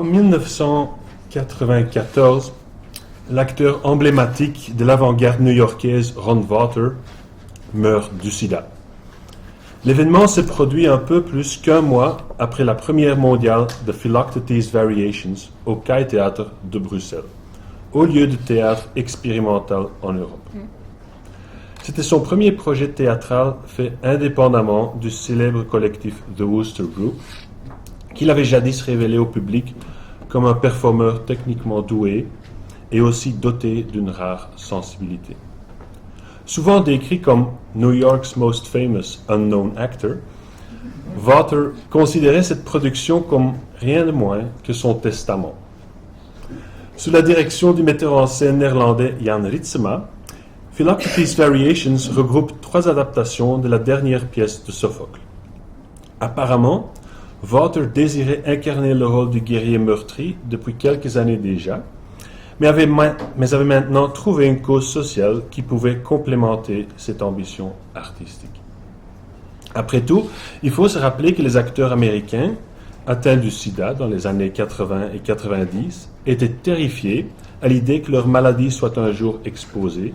En 1994, l'acteur emblématique de l'avant-garde new-yorkaise Ron Water meurt du sida. L'événement s'est produit un peu plus qu'un mois après la première mondiale de Philoctetes Variations au Kai Theater de Bruxelles, au lieu de théâtre expérimental en Europe. C'était son premier projet théâtral fait indépendamment du célèbre collectif The Wooster Group, qu'il avait jadis révélé au public comme un performeur techniquement doué et aussi doté d'une rare sensibilité. Souvent décrit comme New York's most famous unknown actor, Water considérait cette production comme rien de moins que son testament. Sous la direction du metteur en scène néerlandais Jan Ritsema, Philoctetes Variations regroupe 3 adaptations de la dernière pièce de Sophocle. Apparemment, Water désirait incarner le rôle du guerrier meurtri depuis quelques années déjà, mais avait maintenant trouvé une cause sociale qui pouvait complémenter cette ambition artistique. Après tout, il faut se rappeler que les acteurs américains, atteints du sida dans les années 80 et 90, étaient terrifiés à l'idée que leur maladie soit un jour exposée,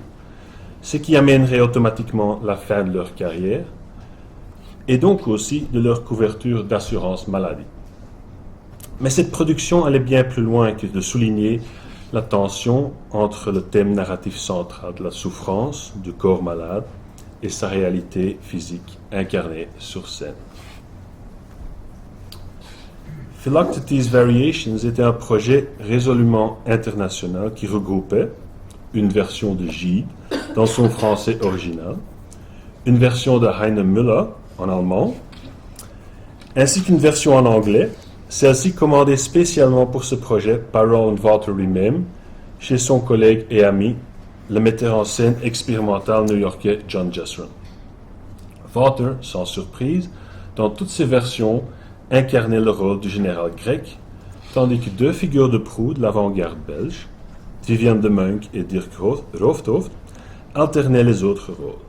ce qui amènerait automatiquement la fin de leur carrière, et donc aussi de leur couverture d'assurance maladie. Mais cette production allait bien plus loin que de souligner la tension entre le thème narratif central de la souffrance du corps malade et sa réalité physique incarnée sur scène. Philoctetes Variations était un projet résolument international qui regroupait une version de Gide dans son français original, une version de Heine Müller en allemand, ainsi qu'une version en anglais, celle-ci commandée spécialement pour ce projet par Roland Water lui-même, chez son collègue et ami, le metteur en scène expérimental new-yorkais John Jessuren. Water, sans surprise, dans toutes ses versions, incarnait le rôle du général grec, tandis que 2 figures de proue de l'avant-garde belge, Viviane de Munk et Dirk Roofdhoft, alternaient les autres rôles.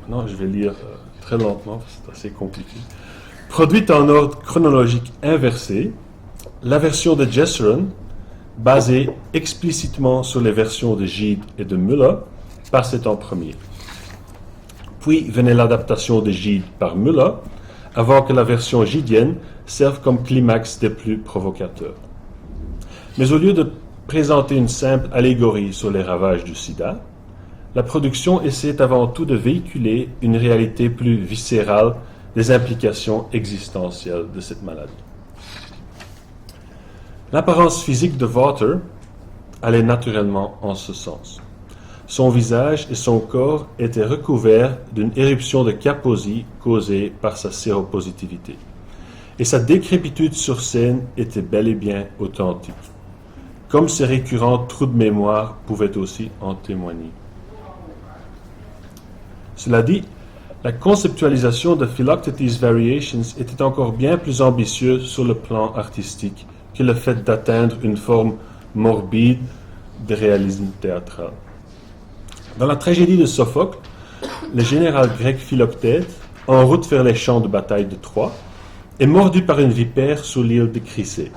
Maintenant, je vais lire très lentement, c'est assez compliqué. Produite en ordre chronologique inversé, la version de Jessuren, basée explicitement sur les versions de Gide et de Müller, passait en premier. Puis venait l'adaptation de Gide par Müller, avant que la version gidienne serve comme climax des plus provocateurs. Mais au lieu de présenter une simple allégorie sur les ravages du sida, la production essaie avant tout de véhiculer une réalité plus viscérale des implications existentielles de cette maladie. L'apparence physique de Water allait naturellement en ce sens. Son visage et son corps étaient recouverts d'une éruption de Kaposi causée par sa séropositivité. Et sa décrépitude sur scène était bel et bien authentique, comme ses récurrents trous de mémoire pouvaient aussi en témoigner. Cela dit, la conceptualisation de Philoctetes Variations était encore bien plus ambitieuse sur le plan artistique que le fait d'atteindre une forme morbide de réalisme théâtral. Dans la tragédie de Sophocle, le général grec Philoctète, en route vers les champs de bataille de Troie, est mordu par une vipère sur l'île de Chrysée.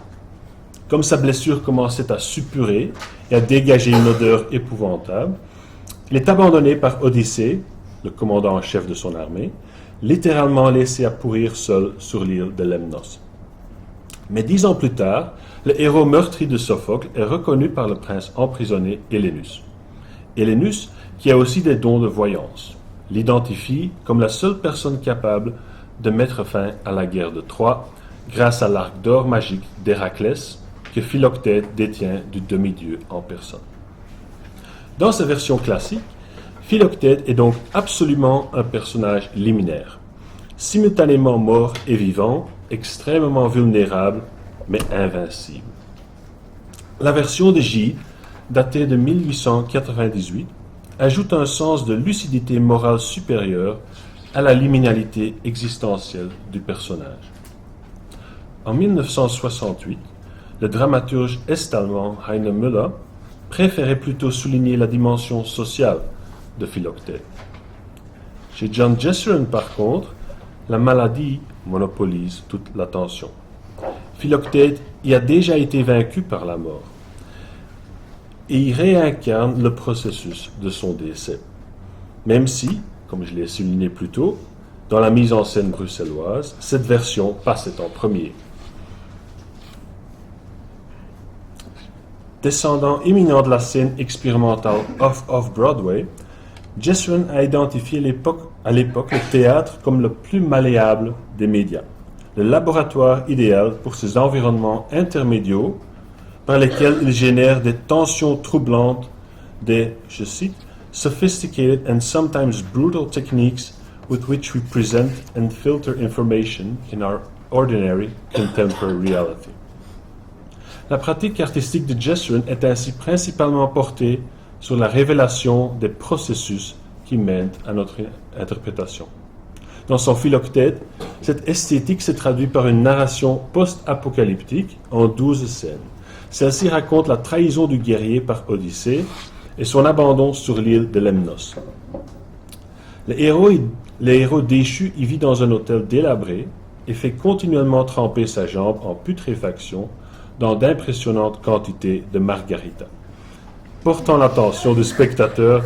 Comme sa blessure commençait à suppurer et à dégager une odeur épouvantable, il est abandonné par Odyssée, le commandant en chef de son armée, littéralement laissé à pourrir seul sur l'île de Lemnos. Mais 10 ans plus tard, le héros meurtri de Sophocle est reconnu par le prince emprisonné Hélénus. Hélénus, qui a aussi des dons de voyance, l'identifie comme la seule personne capable de mettre fin à la guerre de Troie grâce à l'arc d'or magique d'Héraclès que Philoctète détient du demi-dieu en personne. Dans sa version classique, Philoctète est donc absolument un personnage liminaire, simultanément mort et vivant, extrêmement vulnérable, mais invincible. La version de Gide, datée de 1898, ajoute un sens de lucidité morale supérieure à la liminalité existentielle du personnage. En 1968, le dramaturge est-allemand Heine Müller préférait plutôt souligner la dimension sociale de Philoctète. Chez John Jessuren, par contre, la maladie monopolise toute l'attention. Philoctète y a déjà été vaincu par la mort et il réincarne le processus de son décès. Même si, comme je l'ai souligné plus tôt, dans la mise en scène bruxelloise, cette version passait en premier. Descendant éminent de la scène expérimentale off-Broadway, Jessuren a identifié à l'époque le théâtre comme le plus malléable des médias, le laboratoire idéal pour ces environnements intermédiaux par lesquels il génère des tensions troublantes, des, je cite, sophisticated and sometimes brutal techniques with which we present and filter information in our ordinary contemporary reality. La pratique artistique de Jessuren est ainsi principalement portée sur la révélation des processus qui mènent à notre interprétation. Dans son Philoctète, cette esthétique se traduit par une narration post-apocalyptique en 12 scènes. Celle-ci raconte la trahison du guerrier par Odyssée et son abandon sur l'île de Lemnos. Le héros déchu y vit dans un hôtel délabré et fait continuellement tremper sa jambe en putréfaction dans d'impressionnantes quantités de margarita, portant l'attention du spectateur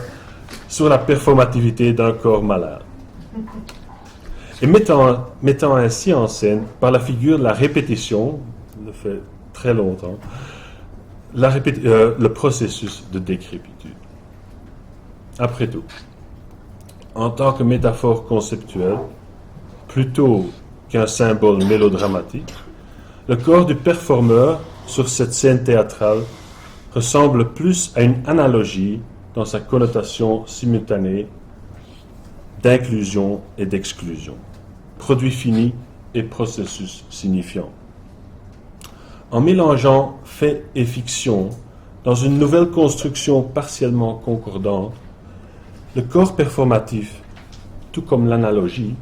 sur la performativité d'un corps malade. Et mettant ainsi en scène, par la figure de la répétition, le fait très longtemps, le processus de décrépitude. Après tout, en tant que métaphore conceptuelle, plutôt qu'un symbole mélodramatique, le corps du performeur sur cette scène théâtrale ressemble plus à une analogie dans sa connotation simultanée d'inclusion et d'exclusion, produit fini et processus signifiant. En mélangeant fait et fiction dans une nouvelle construction partiellement concordante, le corps performatif, tout comme l'analogie,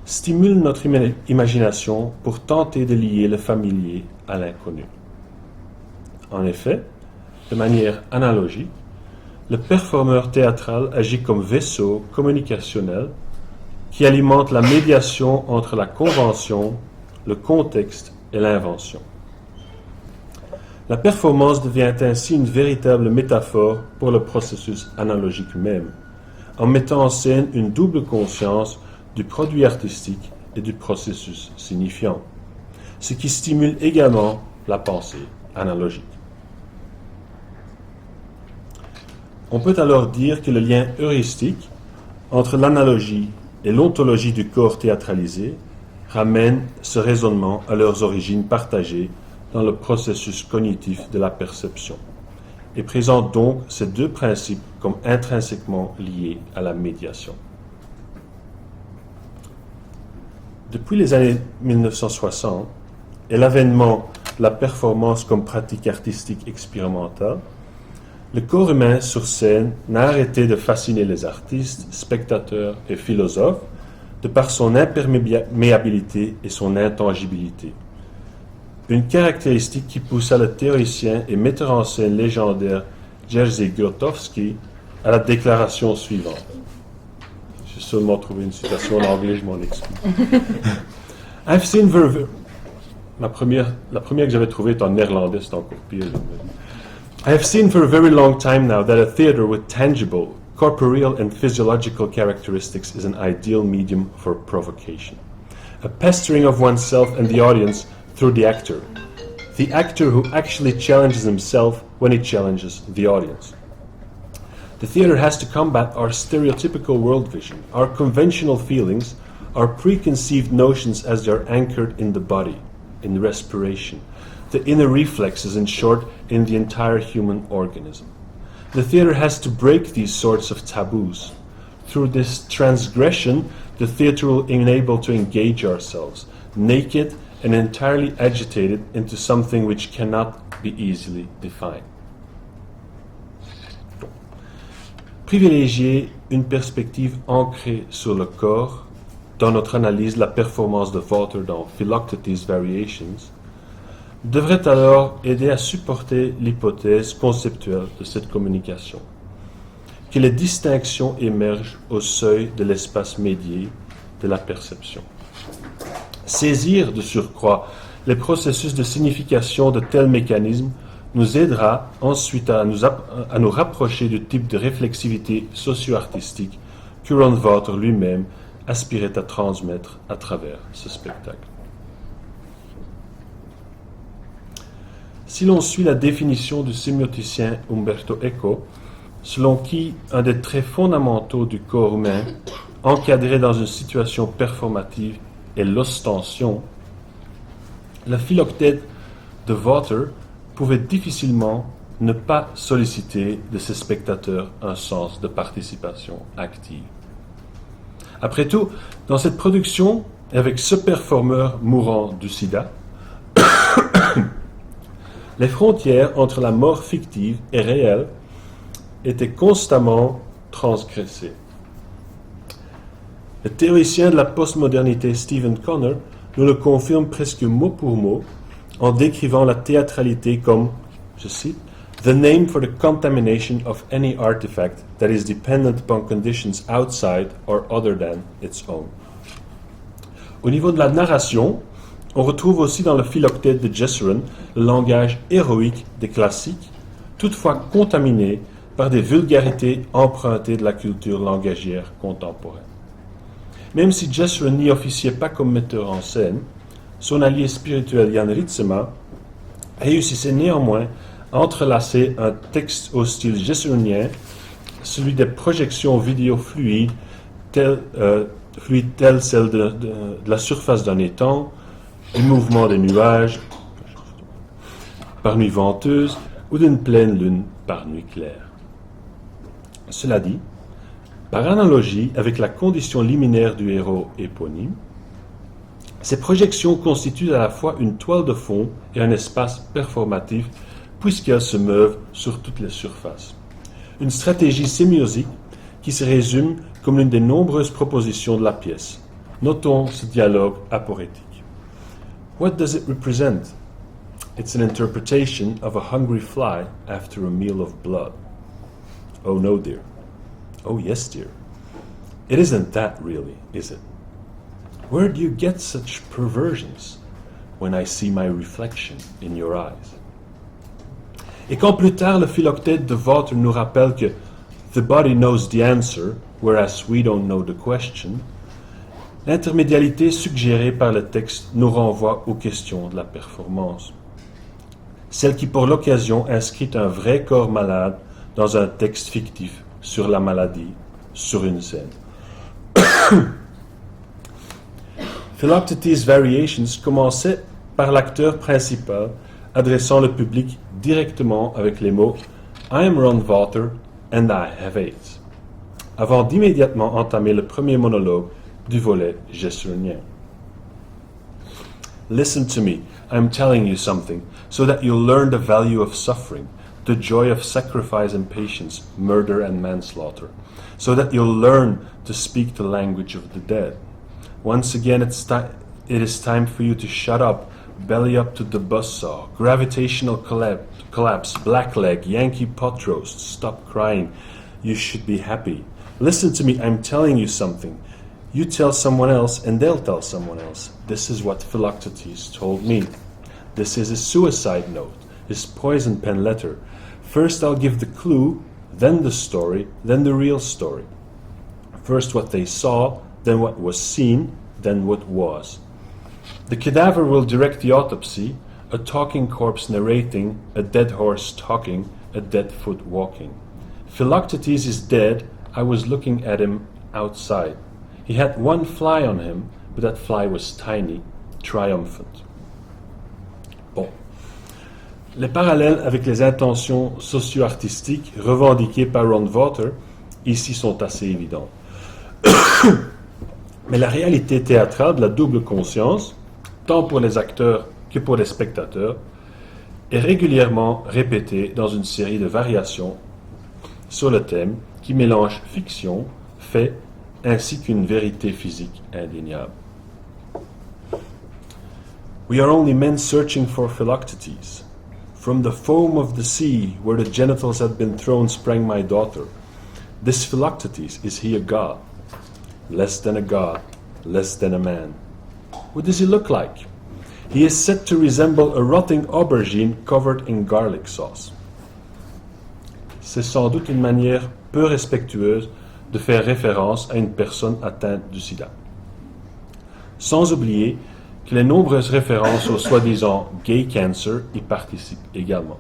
stimule notre imagination pour tenter de lier le familier à l'inconnu. En effet, de manière analogique, le performeur théâtral agit comme vaisseau communicationnel qui alimente la médiation entre la convention, le contexte et l'invention. La performance devient ainsi une véritable métaphore pour le processus analogique même, en mettant en scène une double conscience du produit artistique et du processus signifiant, ce qui stimule également la pensée analogique. On peut alors dire que le lien heuristique entre l'analogie et l'ontologie du corps théâtralisé ramène ce raisonnement à leurs origines partagées dans le processus cognitif de la perception et présente donc ces deux principes comme intrinsèquement liés à la médiation. Depuis les années 1960 et l'avènement de la performance comme pratique artistique expérimentale, le corps humain sur scène n'a arrêté de fasciner les artistes, spectateurs et philosophes de par son imperméabilité et son intangibilité. Une caractéristique qui poussa le théoricien et metteur en scène légendaire Jerzy Grotowski à la déclaration suivante. J'ai seulement trouvé une citation en anglais, je m'en excuse. I've seen la première que j'avais trouvée est en néerlandais, c'est encore pire. I have seen for a very long time now that a theater with tangible, corporeal and physiological characteristics is an ideal medium for provocation. A pestering of oneself and the audience through the actor who actually challenges himself when he challenges the audience. The theater has to combat our stereotypical world vision, our conventional feelings, our preconceived notions as they are anchored in the body, in respiration, the inner reflexes, in short, in the entire human organism. The theater has to break these sorts of taboos. Through this transgression, the theater will enable to engage ourselves, naked and entirely agitated, into something which cannot be easily defined. Privilégier une perspective ancrée sur le corps dans notre analyse de la performance de Walther dans Philoctetes Variations devrait alors aider à supporter l'hypothèse conceptuelle de cette communication, que les distinctions émergent au seuil de l'espace médié de la perception. Saisir de surcroît les processus de signification de tels mécanismes nous aidera ensuite à nous rapprocher du type de réflexivité socio-artistique que Ron Vauther lui-même aspirait à transmettre à travers ce spectacle. Si l'on suit la définition du sémioticien Umberto Eco, selon qui un des traits fondamentaux du corps humain, encadré dans une situation performative, est l'ostension, le philoctète de Vauther pouvait difficilement ne pas solliciter de ses spectateurs un sens de participation active. Après tout, dans cette production, avec ce performeur mourant du sida, les frontières entre la mort fictive et réelle étaient constamment transgressées. Le théoricien de la postmodernité Stephen Connor nous le confirme presque mot pour mot en décrivant la théâtralité comme, je cite, « the name for the contamination of any artifact that is dependent upon conditions outside or other than its own ». Au niveau de la narration, on retrouve aussi dans le philoctète de Jeshurun le langage héroïque des classiques, toutefois contaminé par des vulgarités empruntées de la culture langagière contemporaine. Même si Jeshurun n'y officiait pas comme metteur en scène, son allié spirituel Jan Ritsema réussissait néanmoins à entrelacer un texte au style jeshurunien, celui des projections vidéo fluides telles celles de la surface d'un étang, du mouvement des nuages par nuit venteuse ou d'une pleine lune par nuit claire. Cela dit, par analogie avec la condition liminaire du héros éponyme, ces projections constituent à la fois une toile de fond et un espace performatif puisqu'elles se meuvent sur toutes les surfaces. Une stratégie sémiosique qui se résume comme l'une des nombreuses propositions de la pièce. Notons ce dialogue aporétique. What does it represent? It's an interpretation of a hungry fly after a meal of blood. Oh no, dear. Oh yes, dear. It isn't that really, is it? Where do you get such perversions when I see my reflection in your eyes? Et quand plus tard le philoctète de Vauther nous rappelle que the body knows the answer, whereas we don't know the question, l'intermédialité suggérée par le texte nous renvoie aux questions de la performance. Celle qui, pour l'occasion, inscrit un vrai corps malade dans un texte fictif sur la maladie, sur une scène. Philoctetes Variations commençait par l'acteur principal adressant le public directement avec les mots « I am Ron Vauther and I have AIDS », avant d'immédiatement entamer le premier monologue du volet jeshurunien. Listen to me, I am telling you something, so that you'll learn the value of suffering, the joy of sacrifice and patience, murder and manslaughter, so that you'll learn to speak the language of the dead. Once again, it is time for you to shut up, belly up to the buzzsaw, gravitational collapse, blackleg, Yankee pot roast, stop crying, you should be happy. Listen to me, I'm telling you something. You tell someone else and they'll tell someone else. This is what Philoctetes told me. This is his suicide note, his poison pen letter. First I'll give the clue, then the story, then the real story. First what they saw, then what was seen, then what was. The cadaver will direct the autopsy, a talking corpse narrating, a dead horse talking, a dead foot walking. Philoctetes is dead, I was looking at him outside. He had one fly on him, but that fly was tiny, triumphant. Bon. Les parallèles avec les intentions socio-artistiques revendiquées par Ron Vauther ici sont assez évidents. Mais la réalité théâtrale de la double conscience, tant pour les acteurs que pour les spectateurs, est régulièrement répétée dans une série de variations sur le thème qui mélange fiction, fait, ainsi qu'une vérité physique indéniable. We are only men searching for Philoctetes. From the foam of the sea, where the genitals had been thrown, sprang my daughter. This Philoctetes, is he a god? Less than a god, less than a man. What does he look like? He is said to resemble a rotting aubergine covered in garlic sauce. C'est sans doute une manière peu respectueuse de faire référence à une personne atteinte du sida. Sans oublier que les nombreuses références au soi-disant gay cancer y participent également.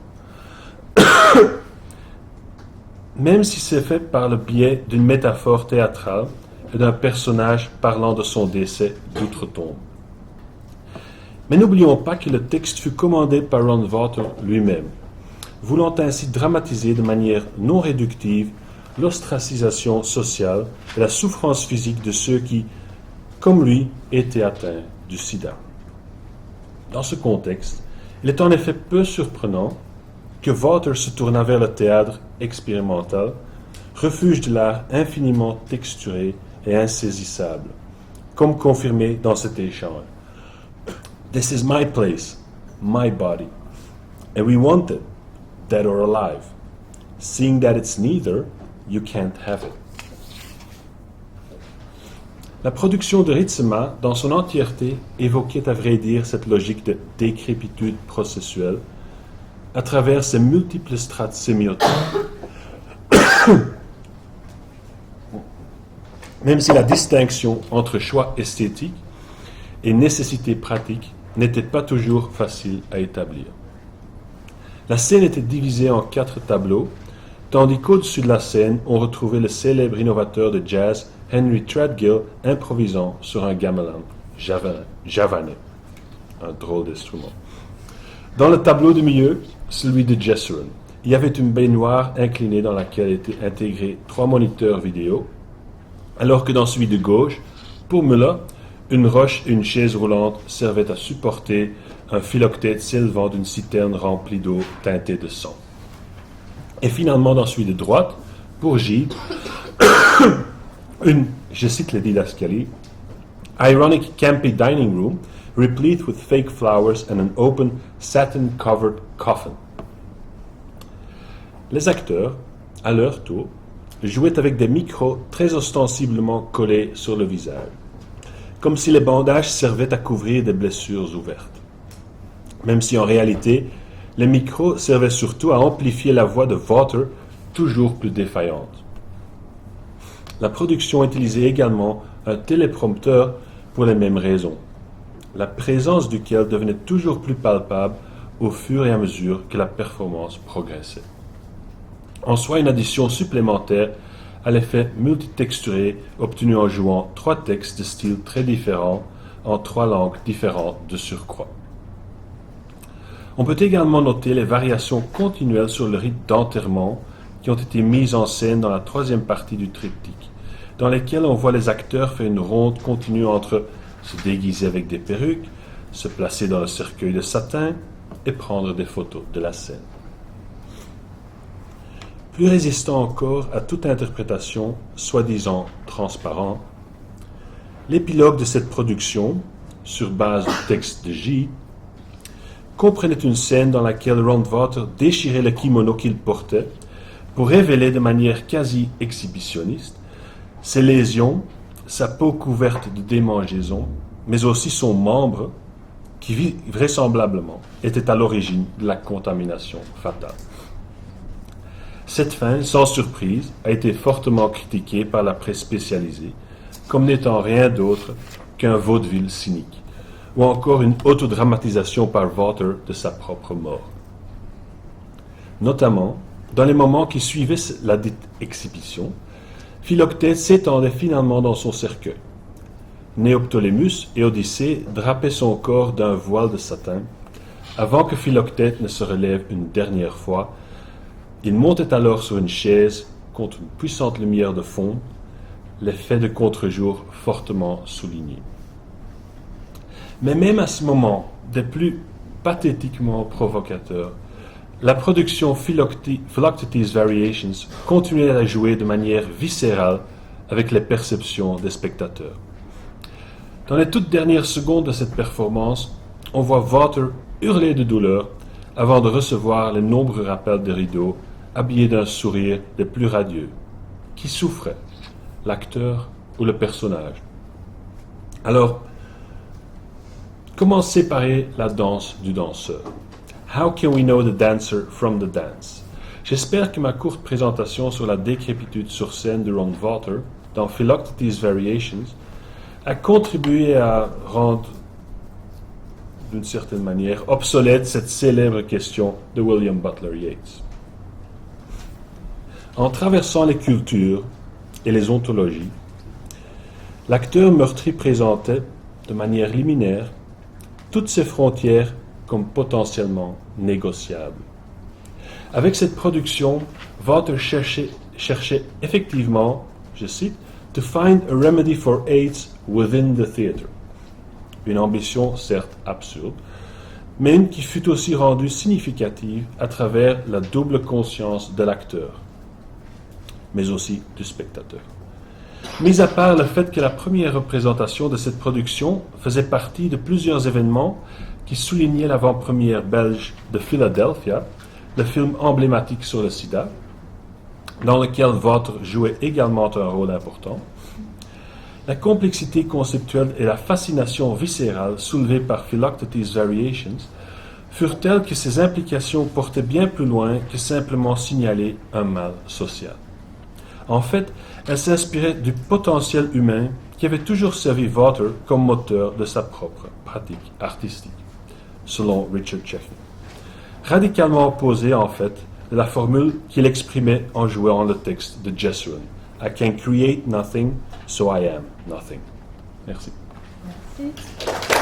Même si c'est fait par le biais d'une métaphore théâtrale et d'un personnage parlant de son décès d'outre-tombe. Mais n'oublions pas que le texte fut commandé par Ron Vaughters lui-même, voulant ainsi dramatiser de manière non réductive l'ostracisation sociale et la souffrance physique de ceux qui, comme lui, étaient atteints du sida. Dans ce contexte, il est en effet peu surprenant que Vaughters se tournât vers le théâtre expérimental, refuge de l'art infiniment texturé et insaisissable, comme confirmé dans cet échange. This is my place, my body, and we want it, dead or alive. Seeing that it's neither, you can't have it. La production de Ritsema, dans son entièreté, évoquait à vrai dire cette logique de décrépitude processuelle à travers ses multiples strates sémiotiques. Même si la distinction entre choix esthétique et nécessité pratique n'était pas toujours facile à établir. La scène était divisée en 4 tableaux, tandis qu'au-dessus de la scène, on retrouvait le célèbre innovateur de jazz Henry Threadgill improvisant sur un gamelan javanais, un drôle d'instrument. Dans le tableau du milieu, celui de Jessuren, il y avait une baignoire inclinée dans laquelle étaient intégrés 3 moniteurs vidéo, alors que dans celui de gauche, pour Müller, une roche et une chaise roulante servaient à supporter un philoctète s'élevant d'une citerne remplie d'eau teintée de sang. Et finalement, dans celui de droite, pour Gide, une, je cite les didascalies, ironic campy dining room replete with fake flowers and an open satin-covered coffin. Les acteurs, à leur tour, jouaient avec des micros très ostensiblement collés sur le visage, comme si les bandages servaient à couvrir des blessures ouvertes. Même si en réalité, les micros servaient surtout à amplifier la voix de Vaughters, toujours plus défaillante. La production utilisait également un téléprompteur pour les mêmes raisons, la présence duquel devenait toujours plus palpable au fur et à mesure que la performance progressait. En soi, une addition supplémentaire à l'effet multitexturé obtenu en jouant 3 textes de styles très différents en 3 langues différentes de surcroît. On peut également noter les variations continuelles sur le rite d'enterrement qui ont été mises en scène dans la 3e partie du triptyque, dans lesquelles on voit les acteurs faire une ronde continue entre se déguiser avec des perruques, se placer dans le cercueil de satin et prendre des photos de la scène. Plus résistant encore à toute interprétation soi-disant transparente, l'épilogue de cette production, sur base du texte de J, comprenait une scène dans laquelle Ron Vaughters déchirait le kimono qu'il portait pour révéler de manière quasi exhibitionniste ses lésions, sa peau couverte de démangeaisons, mais aussi son membre qui vraisemblablement était à l'origine de la contamination fatale. Cette fin, sans surprise, a été fortement critiquée par la presse spécialisée comme n'étant rien d'autre qu'un vaudeville cynique, ou encore une autodramatisation par Vaughters de sa propre mort. Notamment, dans les moments qui suivaient la dite exhibition, Philoctète s'étendait finalement dans son cercueil. Néoptolémus et Odyssée drapaient son corps d'un voile de satin. Avant que Philoctète ne se relève une dernière fois, il montait alors sur une chaise contre une puissante lumière de fond, l'effet de contre-jour fortement souligné. Mais même à ce moment des plus pathétiquement provocateurs, la production Philoctetes Variations continuait à jouer de manière viscérale avec les perceptions des spectateurs. Dans les toutes dernières secondes de cette performance, on voit Vaughters hurler de douleur avant de recevoir les nombreux rappels de rideaux, habillé d'un sourire des plus radieux. Qui souffrait, l'acteur ou le personnage? Alors, Comment séparer la danse du danseur? How can we know the dancer from the dance? J'espère que ma courte présentation sur la décrépitude sur scène de Ron Vaughters dans Philoctetes Variations a contribué à rendre, d'une certaine manière, obsolète cette célèbre question de William Butler Yeats. En traversant les cultures et les ontologies, l'acteur meurtri présentait, de manière liminaire, toutes ces frontières comme potentiellement négociables. Avec cette production, Vaughters cherchait effectivement, je cite, « to find a remedy for AIDS within the theatre ». Une ambition certes absurde, mais une qui fut aussi rendue significative à travers la double conscience de l'acteur, mais aussi du spectateur. Mis à part le fait que la première représentation de cette production faisait partie de plusieurs événements qui soulignaient l'avant-première belge de Philadelphia, le film emblématique sur le sida, dans lequel Vaughters jouait également un rôle important, la complexité conceptuelle et la fascination viscérale soulevées par Philoctetes Variations furent telles que ces implications portaient bien plus loin que simplement signaler un mal social. En fait, elles s'inspiraient du potentiel humain qui avait toujours servi Vaughters comme moteur de sa propre pratique artistique, selon Richard Chechny. Radicalement opposé, en fait, de la formule qu'il exprimait en jouant le texte de Jessurun. I can create nothing, so I am nothing. Merci. Merci.